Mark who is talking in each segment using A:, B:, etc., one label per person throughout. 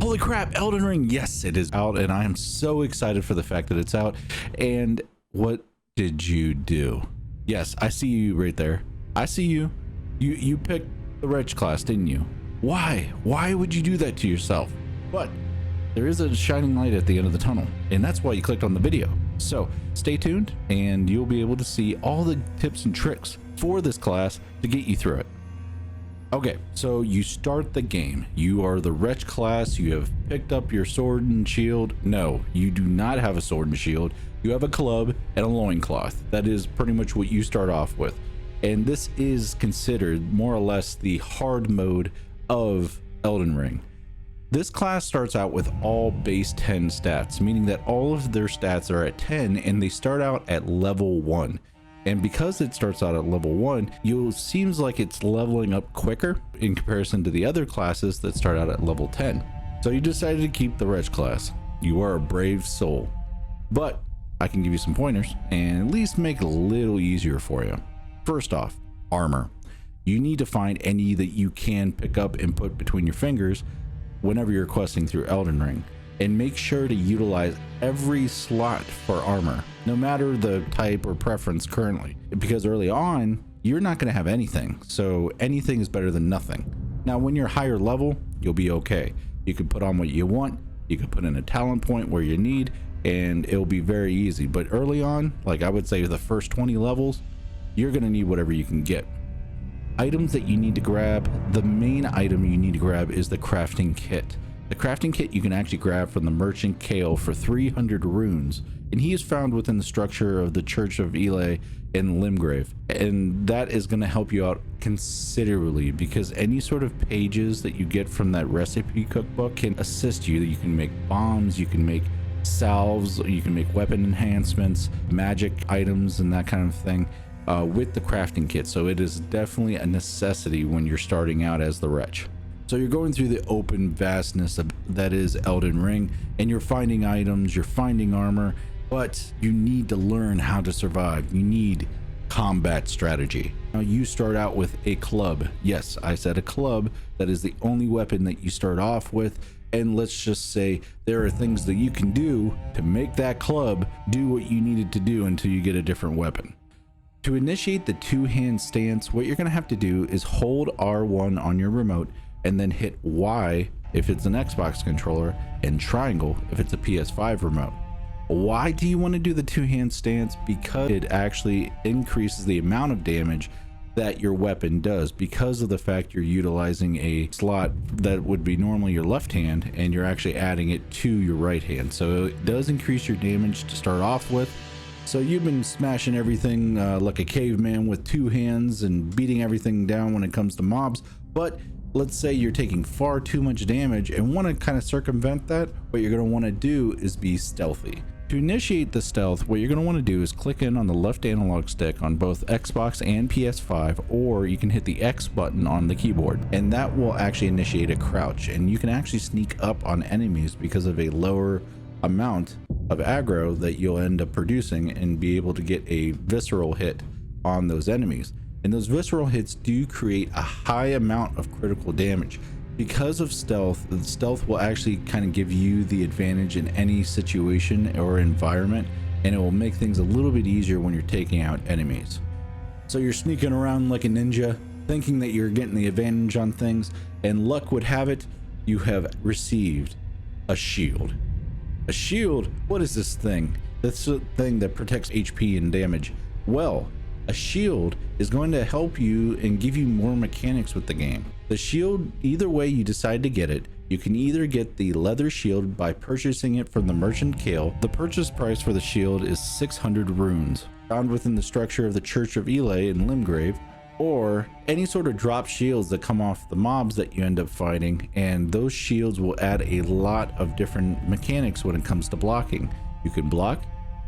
A: Holy crap, Elden Ring. Yes, it is out, and I am so excited for the fact that it's out. And what did you do? Yes, I see you right there. I see you. You picked the Wretch class, didn't you? Why? Why would you do that to yourself? But there is a shining light at the end of the tunnel, and that's why you clicked on the video. So stay tuned, and you'll be able to see all the tips and tricks for this class to get you through it. Okay, so you start the game. You are the Wretch class. You have picked up your sword and shield. No, you do not have a sword and shield. You have a club and a loincloth. That is pretty much what you start off with. And this is considered more or less the hard mode of Elden Ring. This class starts out with all base 10 stats, meaning that all of their stats are at 10 and they start out at level 1. And because it starts out at level 1, it seems like it's leveling up quicker in comparison to the other classes that start out at level 10. So you decided to keep the Wretch class. You are a brave soul. But I can give you some pointers and at least make it a little easier for you. First off, armor. You need to find any that you can pick up and put between your fingers whenever you're questing through Elden Ring. And make sure to utilize every slot for armor, no matter the type or preference currently, because early on you're not going to have anything, so anything is better than nothing. Now when you're higher level, you'll be okay. You can put on what you want, you can put in a talent point where you need, and it'll be very easy. But early on, like I would say the first 20 levels, you're going to need whatever you can get. Items that you need to grab, the main item you need to grab is the crafting kit. The crafting kit you can actually grab from the merchant Kale for 300 runes, and he is found within the structure of the Church of Ely in Limgrave, and that is going to help you out considerably because any sort of pages that you get from that recipe cookbook can assist you. You can make bombs, you can make salves, you can make weapon enhancements, magic items, and that kind of thing with the crafting kit. So it is definitely a necessity when you're starting out as the Wretch. So you're going through the open vastness that is Elden Ring, and you're finding items, you're finding armor, but you need to learn how to survive. You need combat strategy. Now you start out with a club. Yes, I said a club. That is the only weapon that you start off with. And let's just say there are things that you can do to make that club do what you needed to do until you get a different weapon. To initiate the two-hand stance, what you're going to have to do is hold R1 on your remote and then hit Y if it's an Xbox controller and triangle if it's a PS5 remote. Why do you want to do the two-hand stance? Because it actually increases the amount of damage that your weapon does because of the fact you're utilizing a slot that would be normally your left hand and you're actually adding it to your right hand. So it does increase your damage to start off with. So you've been smashing everything like a caveman with two hands and beating everything down when it comes to mobs, but let's say you're taking far too much damage and want to kind of circumvent that. What you're going to want to do is be stealthy. To initiate the stealth, what you're going to want to do is click in on the left analog stick on both Xbox and PS5, or you can hit the X button on the keyboard, and that will actually initiate a crouch, and you can actually sneak up on enemies because of a lower amount of aggro that you'll end up producing and be able to get a visceral hit on those enemies. And those visceral hits do create a high amount of critical damage. Because of stealth, the stealth will actually kind of give you the advantage in any situation or environment, and it will make things a little bit easier when you're taking out enemies. So you're sneaking around like a ninja, thinking that you're getting the advantage on things, and luck would have it, you have received a shield. A shield? What is this thing? That's the thing that protects HP and damage. Well, a shield is going to help you and give you more mechanics with the game. The shield, either way you decide to get it, you can either get the leather shield by purchasing it from the merchant Kale. The purchase price for the shield is 600 runes, found within the structure of the Church of Ely in Limgrave, or any sort of drop shields that come off the mobs that you end up fighting, and those shields will add a lot of different mechanics when it comes to blocking. You can block,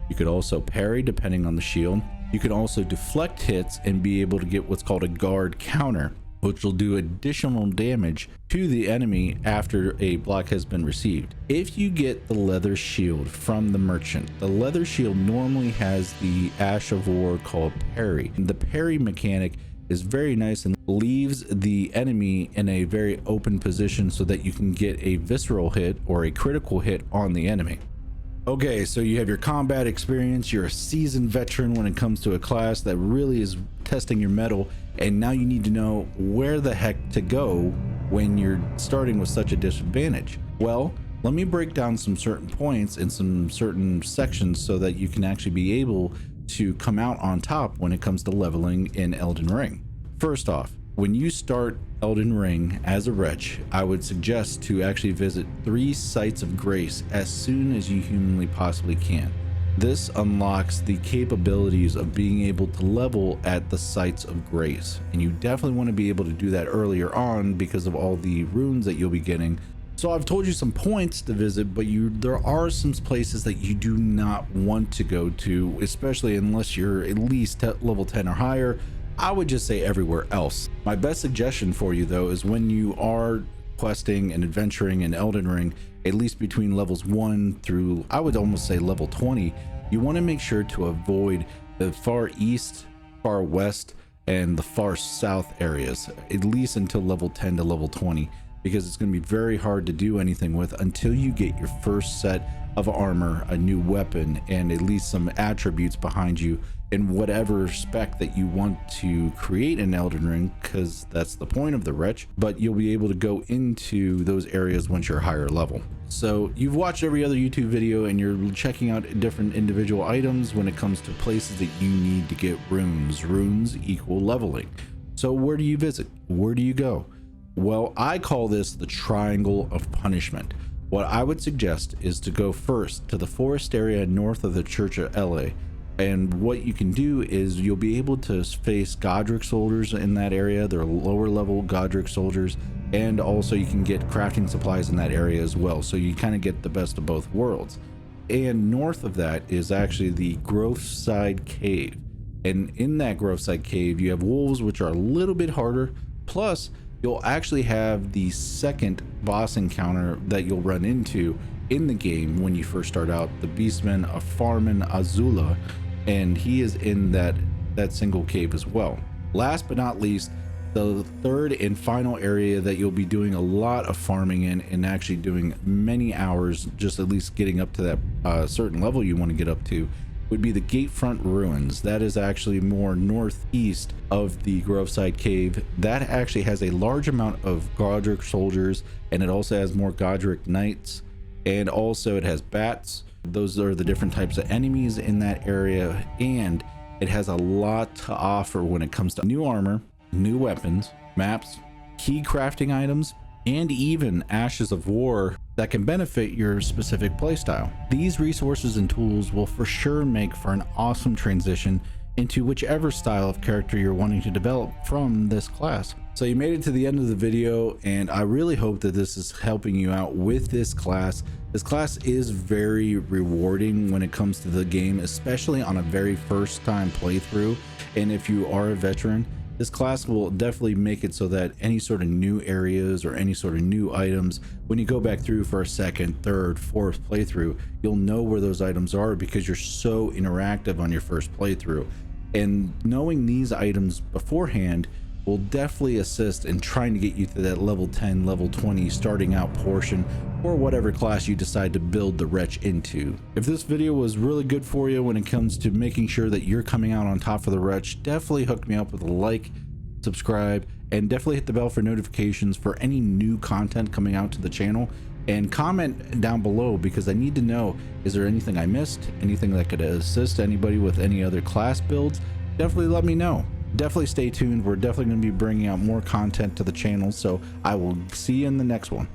A: you could also parry depending on the shield. You can also deflect hits and be able to get what's called a guard counter, which will do additional damage to the enemy after a block has been received. If you get the leather shield from the merchant, the leather shield normally has the Ash of War called parry. And the parry mechanic is very nice and leaves the enemy in a very open position so that you can get a visceral hit or a critical hit on the enemy. Okay, so you have your combat experience, you're a seasoned veteran when it comes to a class that really is testing your mettle, and now you need to know where the heck to go when you're starting with such a disadvantage. Well, let me break down some certain points in some certain sections so that you can actually be able to come out on top when it comes to leveling in Elden Ring. First off, when you start Elden Ring as a Wretch, I would suggest to actually visit 3 sites of grace as soon as you humanly possibly can. This unlocks the capabilities of being able to level at the sites of grace, and you definitely want to be able to do that earlier on because of all the runes that you'll be getting. So I've told you some points to visit, but there are some places that you do not want to go to, especially unless you're at least level 10 or higher. I would just say everywhere else. My best suggestion for you though is when you are questing and adventuring in Elden Ring, at least between levels 1 through, I would almost say level 20, you want to make sure to avoid the far east, far west, and the far south areas, at least until level 10 to level 20, because it's going to be very hard to do anything with until you get your first set of armor, a new weapon, and at least some attributes behind you in whatever spec that you want to create in Elden Ring, because that's the point of the Wretch. But you'll be able to go into those areas once you're higher level. So you've watched every other YouTube video and you're checking out different individual items when it comes to places that you need to get runes. Runes equal leveling. So where do you visit? Where do you go? Well, I call this the triangle of punishment. What I would suggest is to go first to the forest area north of the Church of LA. And what you can do is you'll be able to face Godric soldiers in that area. They're lower level Godric soldiers, and also you can get crafting supplies in that area as well. So you kind of get the best of both worlds. And north of that is actually the Groveside Cave. And in that Groveside Cave, you have wolves, which are a little bit harder. Plus, you'll actually have the second boss encounter that you'll run into in the game when you first start out, the Beastman of Farman Azula, and he is in that single cave as well. Last but not least, the third and final area that you'll be doing a lot of farming in and actually doing many hours, just at least getting up to that certain level you want to get up to, would be the Gatefront Ruins. That is actually more northeast of the Groveside Cave. That actually has a large amount of Godric soldiers, and it also has more Godric knights, and also it has bats. Those are the different types of enemies in that area, and it has a lot to offer when it comes to new armor, new weapons, maps, key crafting items, and even ashes of war that can benefit your specific playstyle. These resources and tools will for sure make for an awesome transition into whichever style of character you're wanting to develop from this class. So you made it to the end of the video, and I really hope that this is helping you out with this class. This class is very rewarding when it comes to the game, especially on a very first time playthrough. And if you are a veteran, this class will definitely make it so that any sort of new areas or any sort of new items, when you go back through for a second, third, fourth playthrough, you'll know where those items are because you're so interactive on your first playthrough. And knowing these items beforehand will definitely assist in trying to get you to that level 10, level 20 starting out portion, or whatever class you decide to build the Wretch into. If this video was really good for you when it comes to making sure that you're coming out on top for the Wretch, definitely hook me up with a like, subscribe, and definitely hit the bell for notifications for any new content coming out to the channel. And comment down below, because I need to know, is there anything I missed, anything that could assist anybody with any other class builds? Definitely let me know. Definitely stay tuned. We're definitely going to be bringing out more content to the channel, so I will see you in the next one.